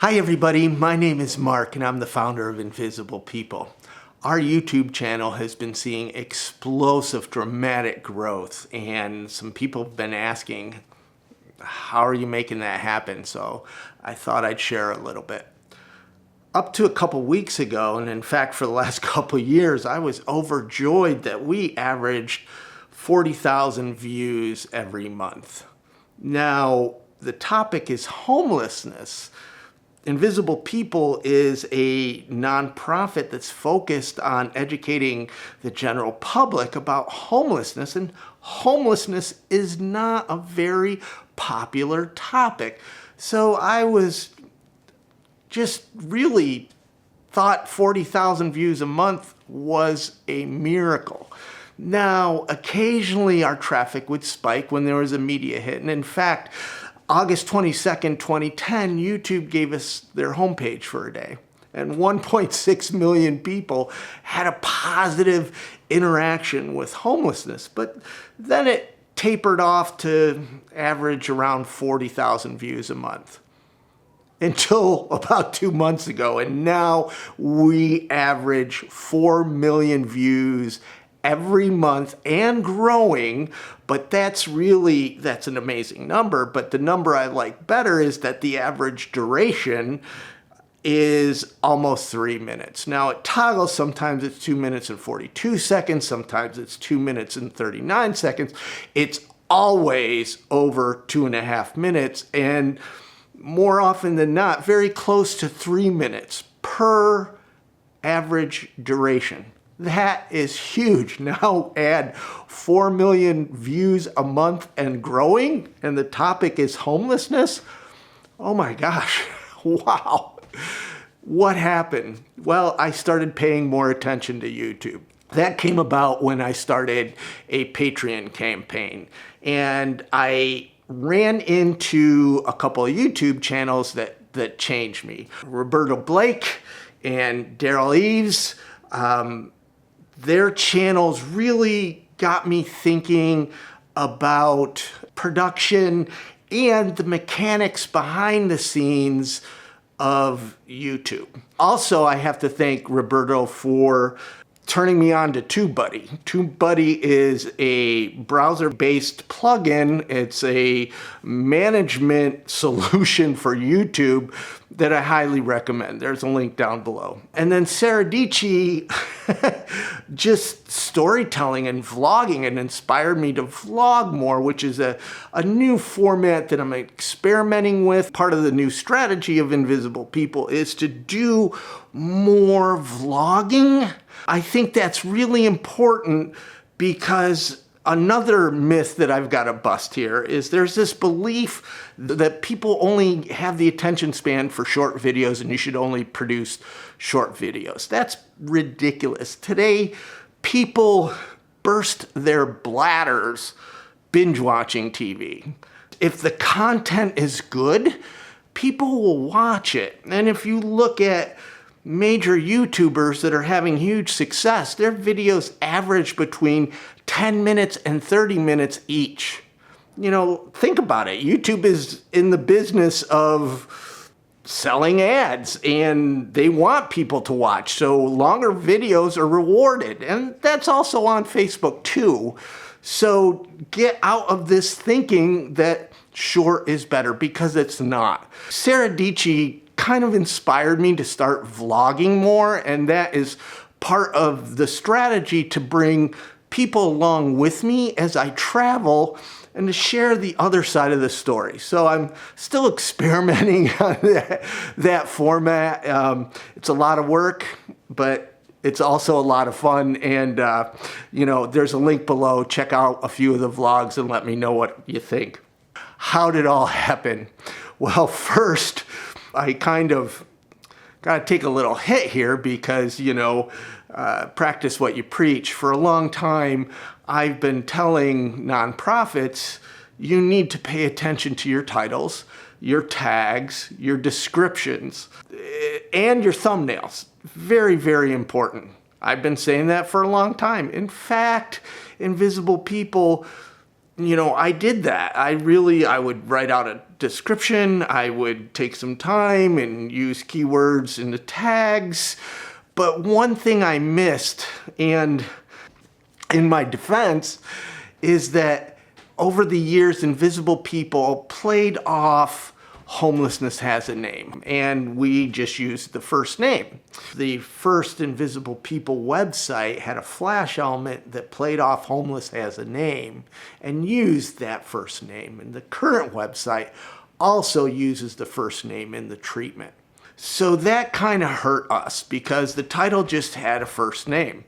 Hi everybody, my name is Mark and I'm the founder of Invisible People. Our YouTube channel has been seeing explosive, dramatic growth, and some people have been asking, how are you making that happen? So I thought I'd share a little bit. Up to a couple weeks ago, and in fact for the last couple years, I was overjoyed that we averaged 40,000 views every month. Now, the topic is homelessness. Invisible People is a nonprofit that's focused on educating the general public about homelessness, and homelessness is not a very popular topic. So I was just really thought 40,000 views a month was a miracle. Now, occasionally our traffic would spike when there was a media hit, and in fact, August 22nd, 2010, YouTube gave us their homepage for a day. And 1.6 million people had a positive interaction with homelessness. But then it tapered off to average around 40,000 views a month until about 2 months ago. And now we average 4 million views every month and growing, but that's an amazing number. But the number I like better is that the average duration is almost 3 minutes. Now it toggles, sometimes it's 2 minutes and 42 seconds, sometimes it's 2 minutes and 39 seconds. It's always over 2.5 minutes, and more often than not, very close to 3 minutes per average duration. That is huge. Now add 4 million views a month and growing, and the topic is homelessness. Oh my gosh, wow. What happened? Well, I started paying more attention to YouTube. That came about when I started a Patreon campaign, and I ran into a couple of YouTube channels that changed me. Roberto Blake and Daryl Eves. Their channels really got me thinking about production and the mechanics behind the scenes of YouTube. Also, I have to thank Roberto for turning me on to TubeBuddy. TubeBuddy is a browser-based plugin. It's a management solution for YouTube that I highly recommend. There's a link down below. And then Sarah Dici, just storytelling and vlogging, and inspired me to vlog more, which is a new format that I'm experimenting with. Part of the new strategy of Invisible People is to do more vlogging. I think that's really important because another myth that I've got to bust here is there's this belief that people only have the attention span for short videos and you should only produce short videos. That's ridiculous. Today, people burst their bladders binge watching TV. If the content is good, people will watch it. And if you look at major YouTubers that are having huge success, their videos average between 10 minutes and 30 minutes each. You know, think about it. YouTube is in the business of selling ads, and they want people to watch, so longer videos are rewarded. And that's also on Facebook too. So get out of this thinking that short is better, because it's not. Sarah Dici kind of inspired me to start vlogging more, and that is part of the strategy to bring people along with me as I travel and to share the other side of the story. So I'm still experimenting on that format. It's a lot of work, but it's also a lot of fun, and you know, there's a link below. Check out a few of the vlogs and let me know what you think. How did it all happen? Well, first, I kind of got to take a little hit here because, you know, practice what you preach. For a long time, I've been telling nonprofits, you need to pay attention to your titles, your tags, your descriptions, and your thumbnails. Very, very important. I've been saying that for a long time. In fact, Invisible People, you know, I did that. I would write out a description. I would take some time and use keywords in the tags. But one thing I missed, and in my defense, is that over the years, Invisible People played off homelessness has a name, and we just used the first name. The first Invisible People website had a flash element that played off homeless has a name and used that first name. And the current website also uses the first name in the treatment. So that kind of hurt us because the title just had a first name.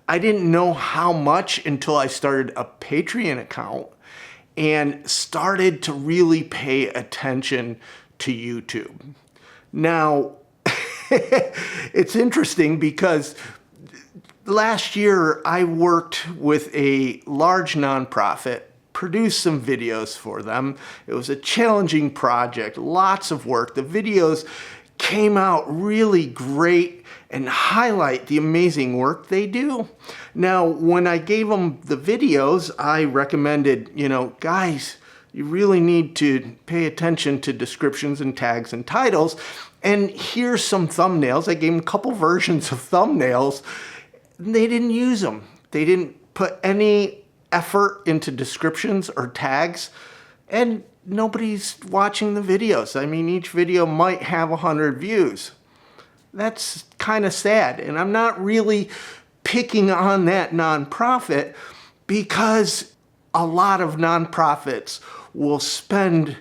I didn't know how much until I started a Patreon account and started to really pay attention to YouTube. Now, it's interesting because last year I worked with a large nonprofit, produced some videos for them. It was a challenging project, lots of work. The videos came out really great and highlight the amazing work they do. Now, when I gave them the videos, I recommended, guys, you really need to pay attention to descriptions and tags and titles. And here's some thumbnails. I gave them a couple versions of thumbnails. They didn't use them. They didn't put any effort into descriptions or tags. And nobody's watching the videos. I mean, each video might have 100 views. That's kind of sad. And I'm not really picking on that nonprofit because a lot of nonprofits will spend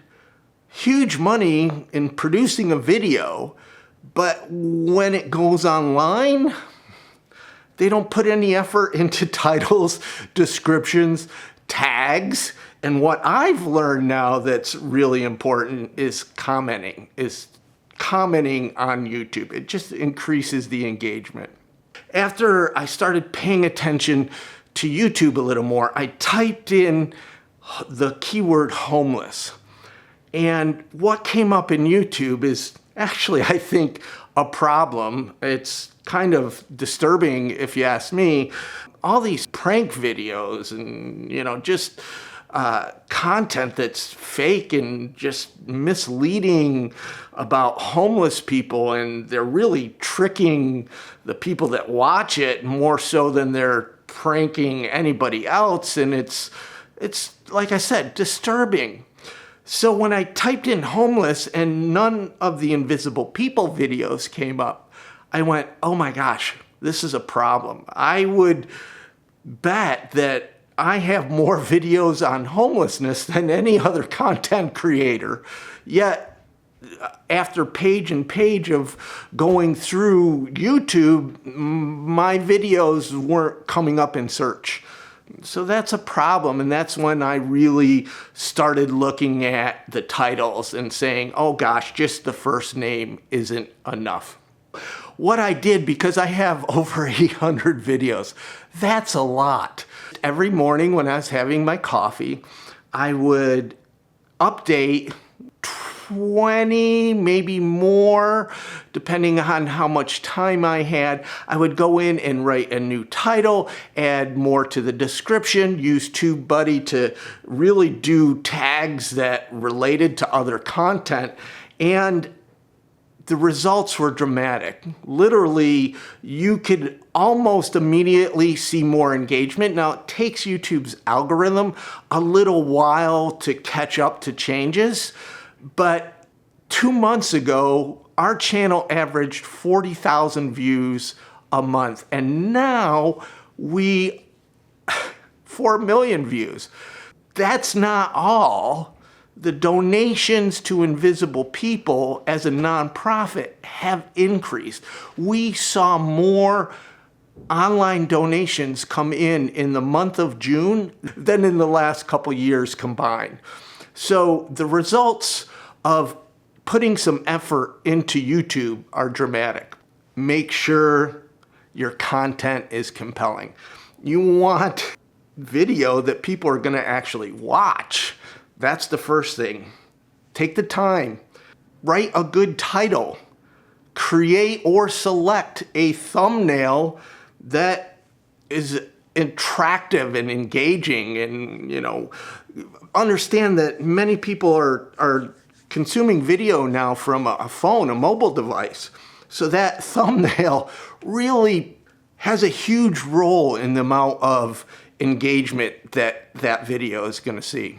huge money in producing a video, but when it goes online, they don't put any effort into titles, descriptions, tags. And what I've learned now that's really important is commenting on YouTube. It just increases the engagement. After I started paying attention to YouTube a little more, I typed in the keyword homeless. And what came up in YouTube is actually, I think, a problem. It's kind of disturbing if you ask me. All these prank videos and, just content that's fake and just misleading about homeless people, and they're really tricking the people that watch it more so than they're pranking anybody else, and it's like I said, disturbing. So when I typed in homeless and none of the Invisible People videos came up, I went, oh my gosh, this is a problem. I would bet that I have more videos on homelessness than any other content creator. Yet, after page and page of going through YouTube, my videos weren't coming up in search. So that's a problem, and that's when I really started looking at the titles and saying, oh gosh, just the first name isn't enough. What I did, because I have over 800 videos, that's a lot. Every morning when I was having my coffee, I would update 20, maybe more, depending on how much time I had. I would go in and write a new title, add more to the description, use TubeBuddy to really do tags that related to other content, and the results were dramatic. Literally, you could almost immediately see more engagement. Now, it takes YouTube's algorithm a little while to catch up to changes, but 2 months ago, our channel averaged 40,000 views a month, and now 4 million views. That's not all. The donations to Invisible People as a nonprofit have increased. We saw more online donations come in the month of June than in the last couple years combined. So the results of putting some effort into YouTube are dramatic. Make sure your content is compelling. You want video that people are going to actually watch. That's the first thing. Take the time. Write a good title. Create or select a thumbnail that is attractive and engaging, and understand that many people are consuming video now from a phone, a mobile device. So that thumbnail really has a huge role in the amount of engagement that that video is going to see.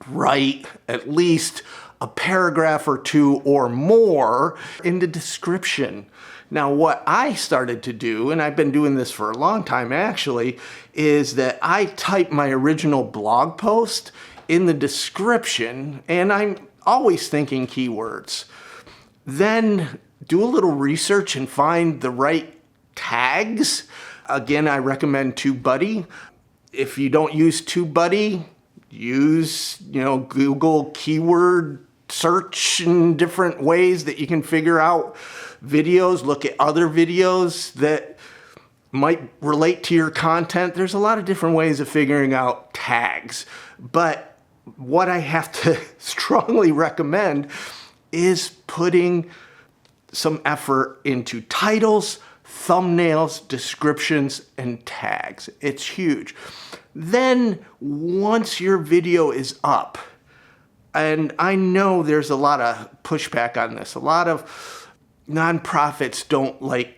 Write at least a paragraph or two or more in the description. Now, what I started to do, and I've been doing this for a long time actually, is that I type my original blog post in the description, and I'm always thinking keywords. Then do a little research and find the right tags. Again, I recommend TubeBuddy. If you don't use TubeBuddy, use, Google keyword search in different ways that you can figure out videos, look at other videos that might relate to your content. There's a lot of different ways of figuring out tags. But what I have to strongly recommend is putting some effort into titles, thumbnails, descriptions, and tags. It's huge. Then once your video is up, and I know there's a lot of pushback on this, a lot of nonprofits don't like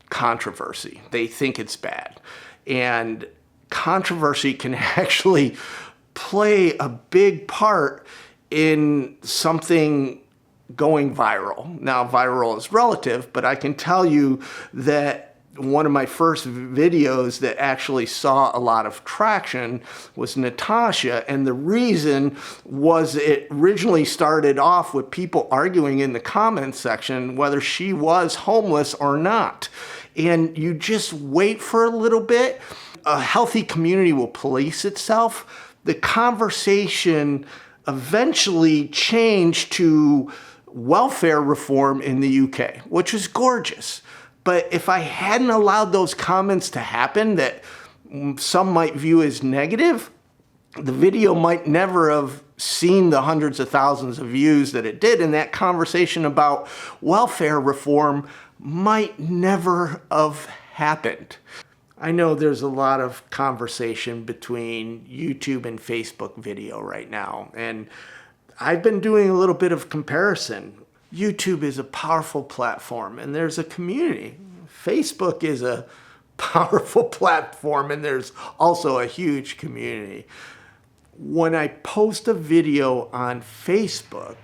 controversy. They think it's bad. And controversy can actually play a big part in something going viral. Now, viral is relative, but I can tell you that one of my first videos that actually saw a lot of traction was Natasha, and the reason was it originally started off with people arguing in the comments section whether she was homeless or not. And you just wait for a little bit. A healthy community will police itself. The conversation eventually changed to welfare reform in the UK, which was gorgeous. But if I hadn't allowed those comments to happen that some might view as negative, the video might never have seen the hundreds of thousands of views that it did, and that conversation about welfare reform might never have happened. I know there's a lot of conversation between YouTube and Facebook video right now, and I've been doing a little bit of comparison. YouTube is a powerful platform and there's a community. Facebook is a powerful platform and there's also a huge community. When I post a video on Facebook,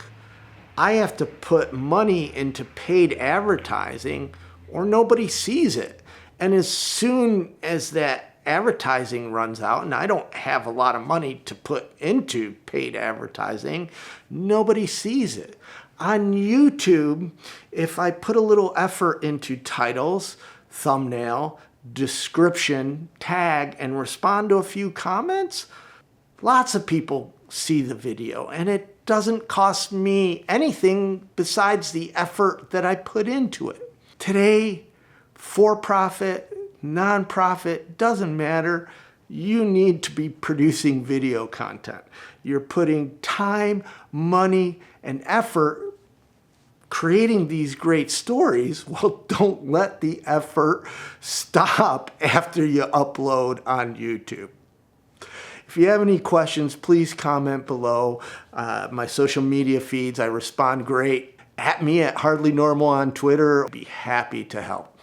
I have to put money into paid advertising or nobody sees it. And as soon as that advertising runs out, and I don't have a lot of money to put into paid advertising, nobody sees it. On YouTube, if I put a little effort into titles, thumbnail, description, tag, and respond to a few comments, lots of people see the video, and it doesn't cost me anything besides the effort that I put into it. Today, for-profit, nonprofit, doesn't matter. You need to be producing video content. You're putting time, money, and effort creating these great stories. Well, don't let the effort stop after you upload on YouTube. If you have any questions, please comment below. My social media feeds, I respond great. At me at Hardly Normal on Twitter. I'll be happy to help.